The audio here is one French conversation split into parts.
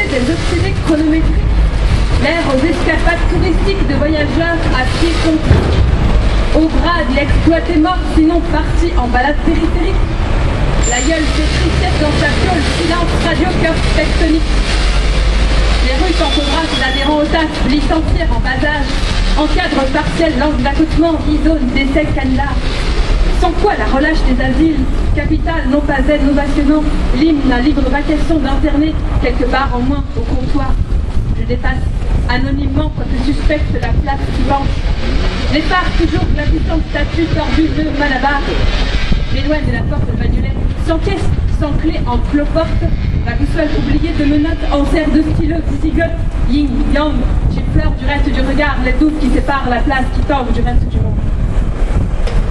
des obsédés chronométriques, l'air aux escapades touristiques de voyageurs à pied compris, au bras de l'exploité mort, sinon parti en balade périphérique, la gueule pétricière dans sa fiole, silence radio cœur tectonique. Les rues s'encobrassent d'adhérents au taf, licenciés en bas âge, encadre partiel, langue d'accotement, e-zone, décès, canular. Sans quoi la relâche des asiles, capitale non pas aide ovationnant, l'hymne à libre vacation d'interner, quelque part en moins au comptoir. Je dépasse anonymement quoique suspecte la place qui penche. Les phares toujours de la puissante statue tordue de Malabar. M'éloigne de la porte de Bagnolet, sans caisse, sans clé, en cloporte. La boussole oubliée de menottes en serre de stylo, zigote, yin, yang. J'ai peur du reste du regard, les doutes qui séparent la place qui tombe du reste du monde.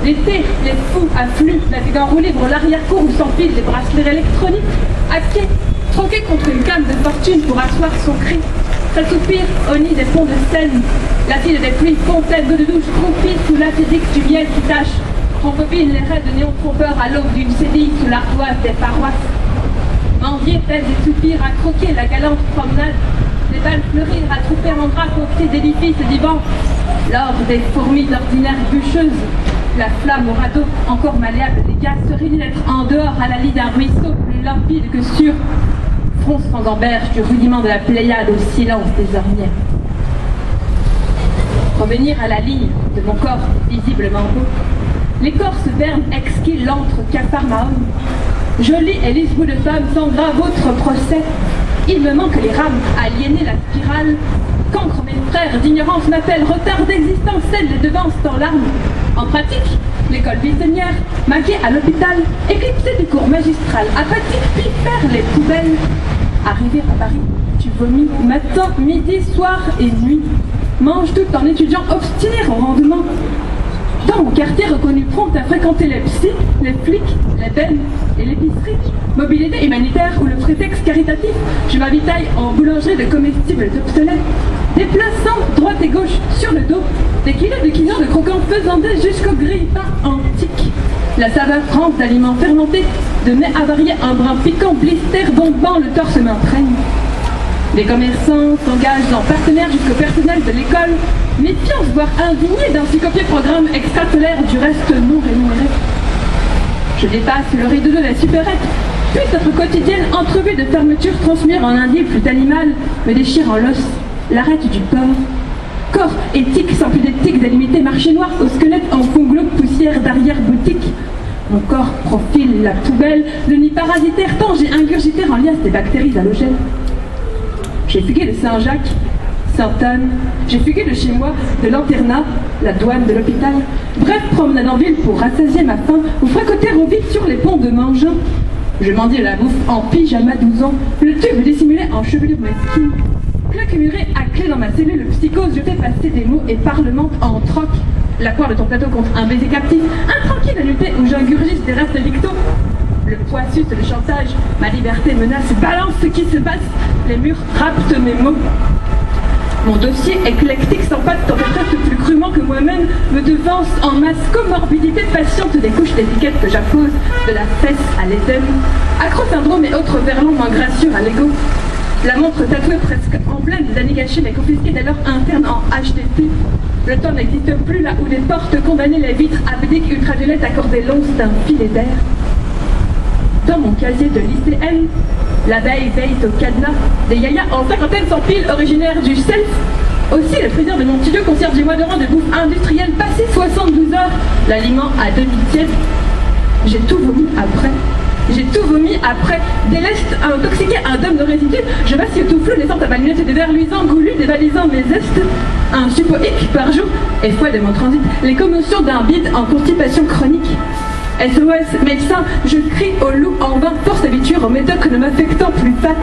L'été, les fous affluent, naviguant en roue libre, l'arrière-cour où s'empilent les bracelets électroniques, à pied, troqués contre une canne de fortune pour asseoir son cri. Ça soupire au nid des ponts de Seine, l'acide des pluies, fontaines, d'eau de douche, croupie sous l'aphédique du miel qui tâche, rembobine les raies de néon trompeurs à l'aube d'une cédille sous l'ardoise des paroisses. Mendier, pèse et soupir à croquer la galante promenade, des balles fleurir à trouper en drap côté d'édifices divans, l'or des fourmis ordinaires bûcheuses, la flamme au radeau encore malléable des gaz se réunit en dehors à la lie d'un ruisseau plus limpide que sûr, fronçant en berge du rudiment de la Pléiade au silence des ornières. Revenir à la ligne de mon corps visiblement beau, l'écorce verne exquis l'antre Capharnaüm. Jolie et lisse bout de femme sans grave autre procès. Il me manque les rames, aliéner la spirale. Cancre mes frères d'ignorance m'appellent, retard d'existence, celle les devances en larmes. En pratique, l'école buissonnière, maquée à l'hôpital, éclipsée du cours magistral, apathique, puis faire les poubelles. Arrivé à Paris, tu vomis matin, midi, soir et nuit. Mange tout en étudiant obstiné au rendement. Dans mon quartier reconnu prompt à fréquenter les psys, les flics, les bennes et l'épicerie, mobilité humanitaire ou le prétexte caritatif, je m'avitaille en boulangerie de comestibles obsolètes, déplaçant droite et gauche sur le dos, des kilos de quinoa de croquants faisandés jusqu'au grille-pain antique. La saveur rance d'aliments fermentés, de mets avariés un brin piquant, blister, bombant, le torse m'imprègne. Les commerçants s'engagent en partenaire jusqu'au personnel de l'école, méfiance voire indignés d'un si copié programme extrasolaire du reste non rémunéré. Je dépasse le rideau de la supérette, puis notre quotidienne entrevue de fermeture transmire en un plus animal, me déchire en l'os, l'arête du porc. Corps éthique sans plus d'éthique délimité, marché noir au squelette en fonglo poussière d'arrière-boutique. Mon corps profile la poubelle, le nid parasitaire tant j'ai ingurgité en liasse des bactéries halogènes. J'ai fugué de Saint-Jacques, Sainte-Anne, j'ai fugué de chez moi, de l'internat, la douane de l'hôpital. Bref, promenade en ville pour rassasier ma faim ou fracoter au vide sur les ponts de Mangin. Je mendie la bouffe en pyjama 12 ans, le tube dissimulé en chevelure mesquine. Claque murée à clé dans ma cellule psychose, je fais passer des mots et parlemente en troc. La poire de ton plateau contre un baiser captif, intranquille nuitée où j'ingurgisse des restes victo. Le poids suce le chantage, ma liberté menace, balance ce qui se passe, les murs raptent mes mots. Mon dossier éclectique s'empâte tant presque plus crûment que moi-même me devance en masse comorbidité patiente des couches d'étiquettes que j'appose de la fesse à l'édème. Accro-syndrome et autres verlons moins gracieux à l'ego. La montre tatouée presque emblème des années gâchées mais confisquée dès lors interne en HTT. Le temps n'existe plus là où des portes condamnées les vitres abdiques ultraviolettes accordaient l'once d'un filet d'air. Dans mon casier de lycéenne, l'abeille veille au cadenas, des yayas en cinquantaine s'empilent originaires du self. Aussi, le président de mon studio conserve du mois de rang de bouffe industrielle passé 72 heures, l'aliment à demi-tiède. J'ai tout vomi après. J'ai tout vomi après. Déleste intoxiqué un dôme de résidus, je vacille tout flou, laissant à ma lunette de verre luisant goulu, dévalisant mes zestes. Un suppoïque par jour, et foi de mon transit, les commotions d'un bide en constipation chronique. SOS, médecin, je crie au loup en vain, force habituée aux médocs ne m'affectant plus patte.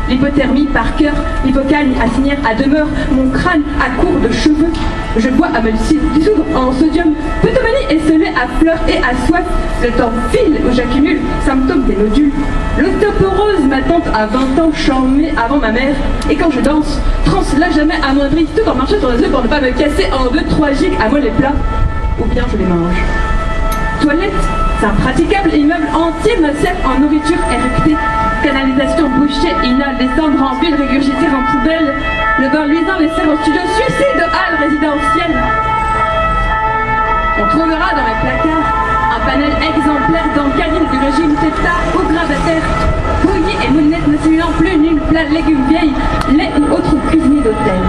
L'hypothermie par cœur, l'hypocagne assignière à demeure, mon crâne à court de cheveux. Je bois à me dissoudre en sodium, potomanie esselée à fleurs et à soif. Le temps file où j'accumule, symptômes des nodules. L'ostéoporose m'attend à 20 ans, chamée avant ma mère. Et quand je danse, transe-la jamais amoindrie, tout en marchant sur les œufs pour ne pas me casser en 2-3 gigs à moi les plats. Ou bien je les mange. Toilette, c'est un praticable immeuble entier me sert en nourriture érectée. canalisation bouchée inhale des cendres en ville régurgitées en poubelle, le bain luisant les serres au studio suicide de halles résidentielles. On trouvera dans les placards un panel exemplaire d'encanine du régime tétard ou grabataire, bouillie et moulinette ne simulant plus nul plat, légumes vieilles, lait ou autre cuisinier d'hôtel.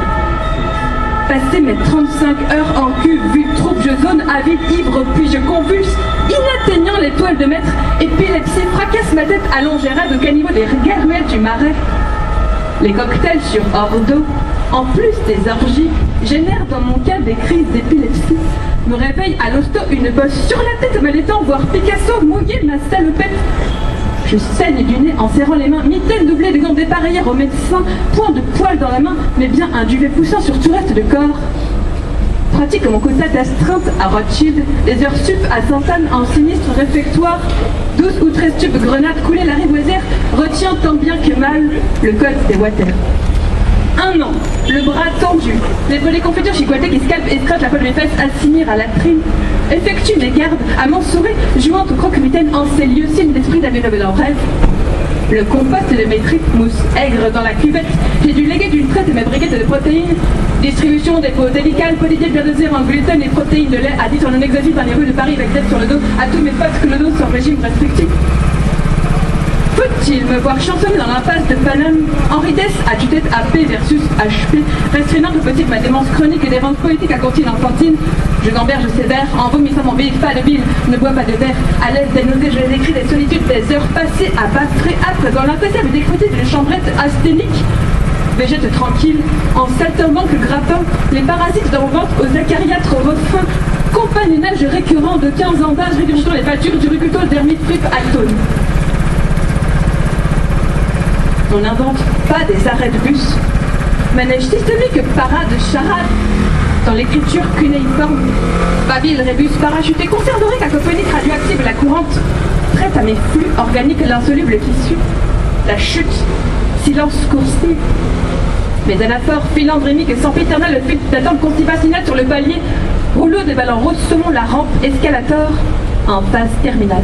Passer mes 35 heures en cul, vue de troupe, je zone avide, ivre, puis je convulse, inatteignant l'étoile de maître, épilepsie fracasse ma tête, allongera de caniveau des garuelles du marais. Les cocktails sur hors d'eau, en plus des orgies, génèrent dans mon cas des crises d'épilepsie, me réveille à l'hosto une bosse sur la tête, me laissant voir Picasso mouiller ma salopette. Je saigne du nez en serrant les mains, mitaine doublée de gants dépareillères au médecin, point de poil dans la main, mais bien un duvet poussant sur tout reste de corps. Pratique mon quota d'astreinte à Rothschild, les heures sup à Sainte-Anne en sinistre réfectoire, 12 ou 13 tubes grenades coulées la rivoisière, retient tant bien que mal le code des water. Un an, le bras tendu, les volets confitures chicotés qui scalpent et scratchent la peau de mes fesses assignées à la trine, effectue mes gardes à mensurer, jouant au croque-mitaine en ces lieux signes d'esprit d'aménobel en rêve. Le compost de mes tripes mousse aigre dans la cuvette, j'ai dû léguer d'une traite mes briquettes de protéines, distribution des pots délicales, polydiètes bien dosées en gluten et protéines de lait à titre non exhaustif dans les rues de Paris avec tête sur le dos à tous mes potes clodos sur régime restrictif. Faut-il me voir chansonner dans l'impasse de Paname, Henri Dess à tue-tête AP versus HP, restreignant au possible ma démence chronique et des rentes politiques à comptine enfantine. Je gamberge sévère, en vomissant mon bile, pas de bile, ne bois pas de verre, à l'aise des nausées, je décris des solitudes, des heures passées à baffrer âpre dans l'impassible décrotée d'une chambrette asthénique. Végète tranquille, en saltimbanque grappin, les parasites dans mon ventre aux acariâtres refrains, compagnonnage récurrent de 15 ans d'âge, régurgitant les pâtures du rucutol d'ermite fripe actone. On n'invente pas des arrêts de bus. Manège systémique, parade, charade. Dans l'écriture cunéiforme, Babyle, rébus, parachuté, conserverait cacophonique radioactive la courante, prête à mes flux organiques l'insoluble qui suit. La chute, silence coursif. Mes anaphores filandrémiques et sempiternelles, le fil d'attente constipationnelle sur le palier, rouleau des ballons roses, saumon, la rampe, escalator, en phase terminale.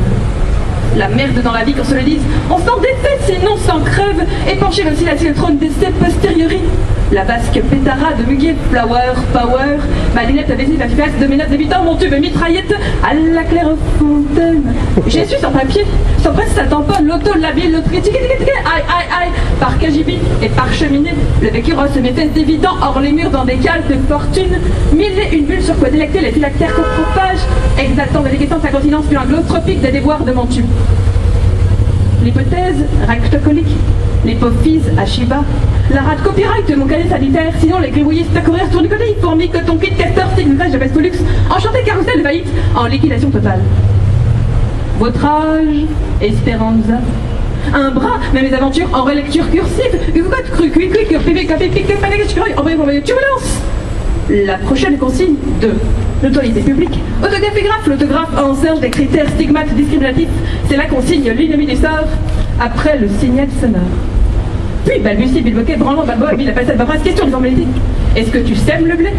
La merde dans la vie qu'on se le dise, on s'en défait sinon on s'en crève, épanché aussi la le trône d'essai posteriori. La basque pétara de muguet, flower, power, ma lunette adhésive efficace de mes notes débutant, mon tube mitraillette à la claire fontaine. J'ai su sans papier, sans presse ça tamponne, l'auto, labile, l'autre aïe aïe aïe, par KGB et par cheminée, le vécu rosse mes fesses d'évident hors les murs dans des cales de fortune, mille et une bulle sur quoi délecter les phylactères coprophages, exaltant de l'existence la continence puis un globe tropique des déboires de mon tube. L'hypothèse ractocolique, l'hypophyse à Shiva, la rate copyright de mon cahier sanitaire, sinon les gribouillistes à courir sur du côté, fourmis, coton, kit, castor, signe, grèche de Bestolux, enchanté carrousel faillite, en liquidation totale. Votre âge, Esperanza. Un bras, mais mes aventures en relecture cursive, Hugot, cru, quick, envoyez turbulence. La prochaine consigne de l'autorité publique, autographigraphe, l'autographe en serge des critères stigmates discriminatifs, c'est la consigne l'ennemi du sort, après le signal sonore. Puis balbutie, bilboquet, branlant, balboa, la passette, phrase, question de formalité. Est-ce que tu sèmes le blé?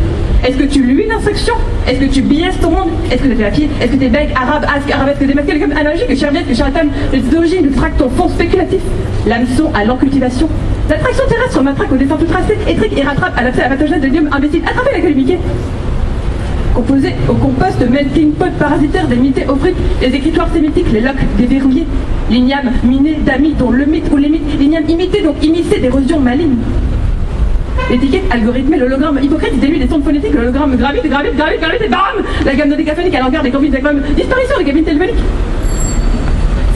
Est-ce que tu luis l'instruction? Est-ce que tu biaises ton monde? Est-ce que tu es à pied? Est-ce que t'es bègue, arabe, asque, arabesque, démasqué, comme analogique, charviette, charlatan, l'idéologie, le traque ton fond spéculatif, l'hameçon à l'encultivation, l'attraction terrestre m'attraque au dessin tout tracé, étrique et rattrape à l'accès à la pathogène de l'ium imbécile, attrapez la gueule Mickey. Composé au compost melting pot parasitaire des mités aux frites, les écritoires sémitiques, les loques déverrouillées, l'igname miné d'amis dont le mythe ou les mythes, l'igname imité donc immiscé d'érosion maligne. L'étiquette algorithmée, l'hologramme hypocrite délue des sons phonétiques, l'hologramme gravite et bam! La gamme décaphonique à l'envers des combines d'acronymes, disparition des cabines téléphoniques.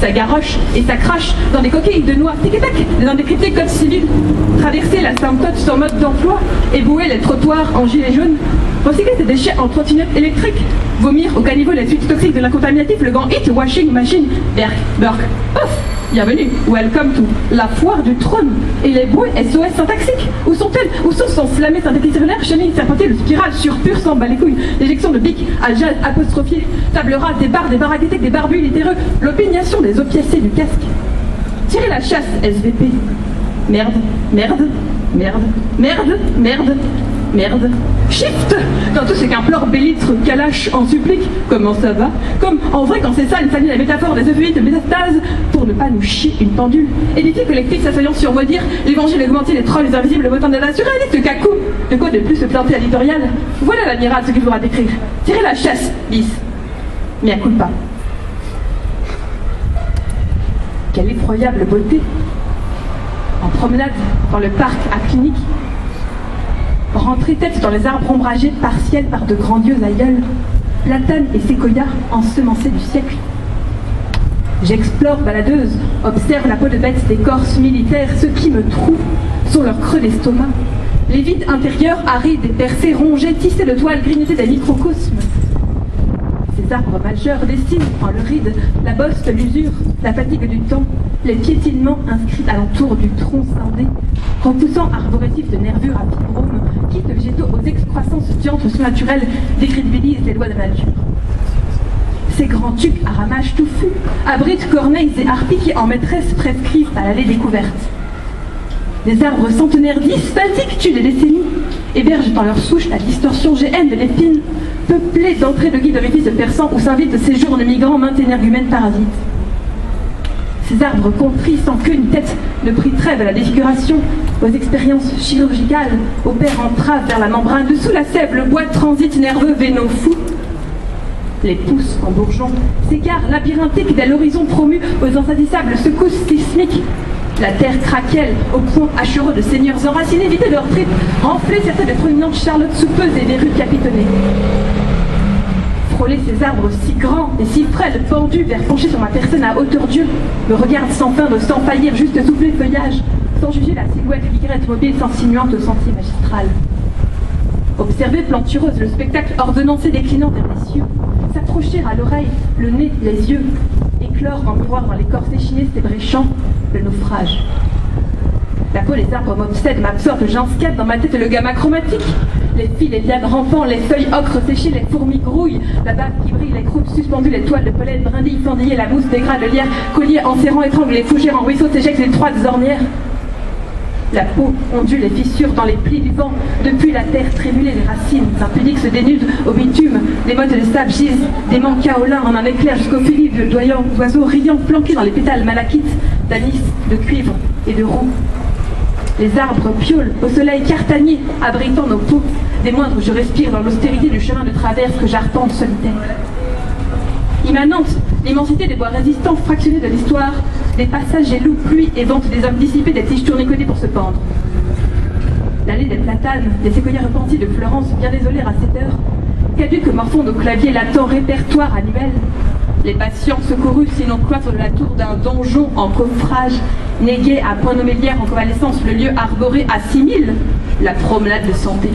Ça garoche et ça crache dans des coquilles de noix, tic-tac, des indécryptés codes civils, traverser la Sainte-Tote sans mode d'emploi, ébouer les trottoirs en gilets jaunes, recycler ses déchets en trottinettes électriques, vomir au caniveau les suites toxiques de l'incontaminatif, le gant hit, washing machine, Berk, Burk, off, bienvenue, welcome to la foire du trône, et les bouées SOS syntaxiques, où sont-elles? Où sont son slamé synthétiseur, chenille, serpentine, spirale, surpure, sans bas les couilles, l'éjection de bic, à jazz apostrophié, table rase, des barres, des baraquetés, des barbus littéreux, l'opiniation des opiacés du casque. Tirer la chasse, SVP. Merde, merde, merde, merde, merde. merde. Shift dans tout ce qu'implore Bélitre, Kalash en supplique. Comment ça va? Comme en vrai quand c'est ça, il s'aligne la métaphore des œufs de métastase pour ne pas nous chier une pendule. Édifice collectif s'assoyant sur maudire, l'évangile augmenté, les trolls invisibles, le votant de la surréaliste cacou. De quoi de plus se planter à l'éditorial? Voilà l'admirable ce qu'il faudra décrire. Tirez la chasse, bis. Mais à coup pas. Quelle effroyable beauté! En promenade dans le parc à Clinique, rentrer tête dans les arbres ombragés partiels par de grandioses aïeuls, platanes et séquoias ensemencés du siècle. J'explore baladeuse, observe la peau de bête des corses militaires, ce qui me trouve sur leur creux d'estomac, les vides intérieurs arides et percés, rongés, tissés de toiles grignotées des microcosmes. Ces arbres majeurs dessinent en leur ride la bosse de l'usure, la fatigue du temps, les piétinements inscrits alentour du tronc scindé, repoussant arborétifs de nervures à fibromes, quittes végétaux aux excroissances diantres surnaturelles décrédibilisent les lois de la nature. Ces grands tucs à ramages touffus abritent corneilles et harpies qui en maîtresse prescrivent à l'allée découverte. Des arbres centenaires dysphasiques tuent des décennies, hébergent dans leur souche la distorsion GN de l'épine, peuplée d'entrées de guides d'orifices perçants où s'invitent séjournes migrants maintes énergumènes parasites. Ces arbres contris sans queue ni tête ne prient trêve à la défiguration, aux expériences chirurgicales, opèrent en trave vers la membrane, dessous la sève, le bois transit nerveux vénaux fou. Les pousses en bourgeons s'égarent labyrinthiques dès l'horizon promu aux insaisissables secousses sismiques. La terre craquelle au point acheureux de seigneurs enracinés, vider leurs tripes, renfler certaines de proéminentes charlottes soupeuses et verrues capitonnées. Frôler ces arbres si grands et si frêles, pendus vers pencher sur ma personne à hauteur d'yeux, me regarde sans feindre, sans faillir, juste souffler le feuillage, sans juger la silhouette ligrette mobile s'insinuante au sentier magistral. Observer plantureuse le spectacle ordonnancé déclinant vers les cieux, s'approcher à l'oreille, le nez, les yeux, éclore en miroir dans l'écorce échinée s'ébréchant, le naufrage. La peau des arbres m'obsède, m'absorbe, j'inscate dans ma tête le gamma chromatique. Les fils, les lianes rampants, les feuilles ocre séchées, les fourmis grouillent, la bave qui brille, les croupes suspendues, les toiles de pollen brindilles, fendillées, la mousse dégrade le lierre, collier enserrant, étrangle, les fougères en ruisseau s'éjectent les trois ornières. La peau ondule les fissures dans les plis du vent, depuis la terre trémulée, les racines impudiques se dénudent au bitume, les mottes de sable gisent, des manques kaolins en un éclair jusqu'au filet de doyants d'oiseaux riants planqués dans les pétales malachites d'anis, de cuivre et de roux. Les arbres piaulent au soleil cartanier, abritant nos peaux, des moindres je respire dans l'austérité du chemin de traverse que j'arpente solitaire. Immanente, l'immensité des bois résistants fractionnés de l'histoire, des passages et loups, pluie et vente des hommes dissipés, des tiges tournicotés pour se pendre. L'allée des platanes, des séquoias repentis de Florence, bien désolés à cette heure, caduques morfondent au clavier latent répertoire annuel. Les patients secourus, sinon cloître de la tour d'un donjon en coffrage, négués à point nommé hier en convalescence, le lieu arboré à 6000, la promenade de santé.